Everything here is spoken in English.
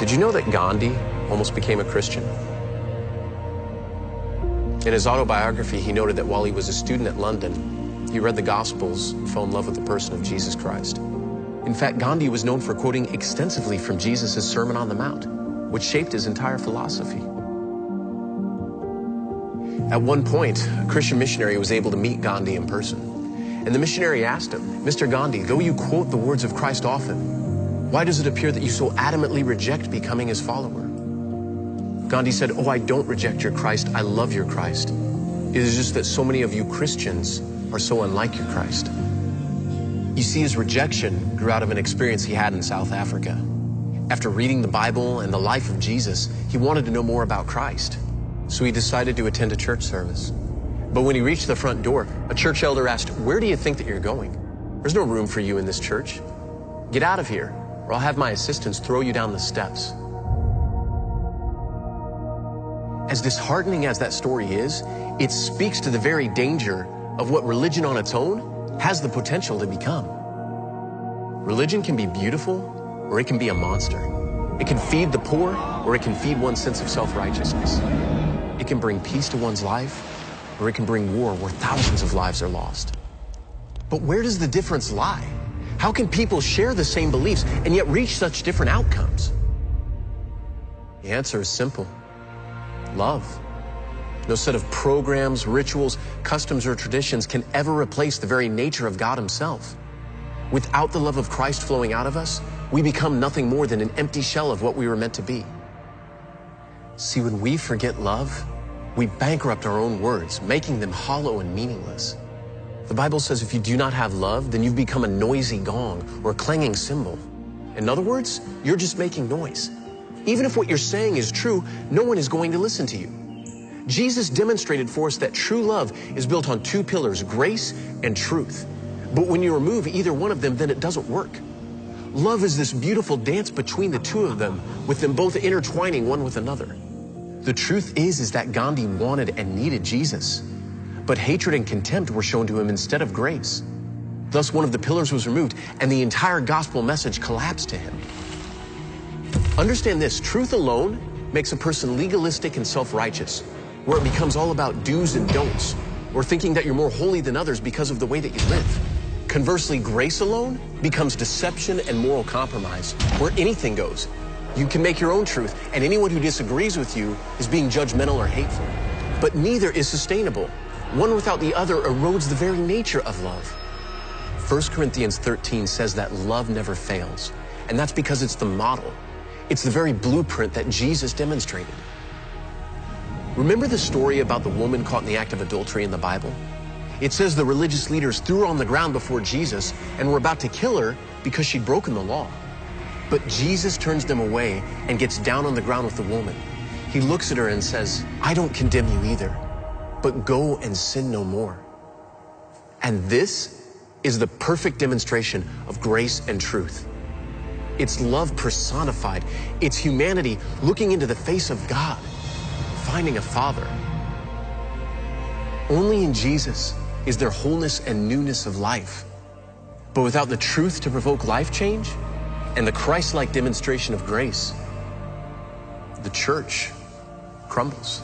Did you know that Gandhi almost became a Christian? In his autobiography, he noted that while he was a student at London, he read the Gospels and fell in love with the person of Jesus Christ. In fact, Gandhi was known for quoting extensively from Jesus' Sermon on the Mount, which shaped his entire philosophy. At one point, a Christian missionary was able to meet Gandhi in person. And the missionary asked him, "Mr. Gandhi, though you quote the words of Christ often, why does it appear that you so adamantly reject becoming his follower?" Gandhi said, "Oh, I don't reject your Christ. I love your Christ. It is just that so many of you Christians are so unlike your Christ." You see, his rejection grew out of an experience he had in South Africa. After reading the Bible and the life of Jesus, he wanted to know more about Christ. So he decided to attend a church service. But when he reached the front door, a church elder asked, "Where do you think that you're going? There's no room for you in this church. Get out of here, or I'll have my assistants throw you down the steps." As disheartening as that story is, it speaks to the very danger of what religion on its own has the potential to become. Religion can be beautiful, or it can be a monster. It can feed the poor, or it can feed one's sense of self-righteousness. It can bring peace to one's life, or it can bring war where thousands of lives are lost. But where does the difference lie? How can people share the same beliefs and yet reach such different outcomes? The answer is simple. Love. No set of programs, rituals, customs, or traditions can ever replace the very nature of God himself. Without the love of Christ flowing out of us, we become nothing more than an empty shell of what we were meant to be. See, when we forget love, we bankrupt our own words, making them hollow and meaningless. The Bible says if you do not have love, then you've become a noisy gong or a clanging cymbal. In other words, you're just making noise. Even if what you're saying is true, no one is going to listen to you. Jesus demonstrated for us that true love is built on two pillars, grace and truth. But when you remove either one of them, then it doesn't work. Love is this beautiful dance between the two of them, with them both intertwining one with another. The truth is that Gandhi wanted and needed Jesus, but hatred and contempt were shown to him instead of grace. Thus, one of the pillars was removed, and the entire gospel message collapsed to him. Understand this, truth alone makes a person legalistic and self-righteous, where it becomes all about do's and don'ts, or thinking that you're more holy than others because of the way that you live. Conversely, grace alone becomes deception and moral compromise, where anything goes. You can make your own truth, and anyone who disagrees with you is being judgmental or hateful. But neither is sustainable. One without the other erodes the very nature of love. 1 Corinthians 13 says that love never fails, and that's because it's the model. It's the very blueprint that Jesus demonstrated. Remember the story about the woman caught in the act of adultery in the Bible? It says the religious leaders threw her on the ground before Jesus and were about to kill her because she'd broken the law. But Jesus turns them away and gets down on the ground with the woman. He looks at her and says, "I don't condemn you either, but go and sin no more." And this is the perfect demonstration of grace and truth. It's love personified. It's humanity looking into the face of God, finding a Father. Only in Jesus is there wholeness and newness of life. But without the truth to provoke life change and the Christ-like demonstration of grace, the church crumbles.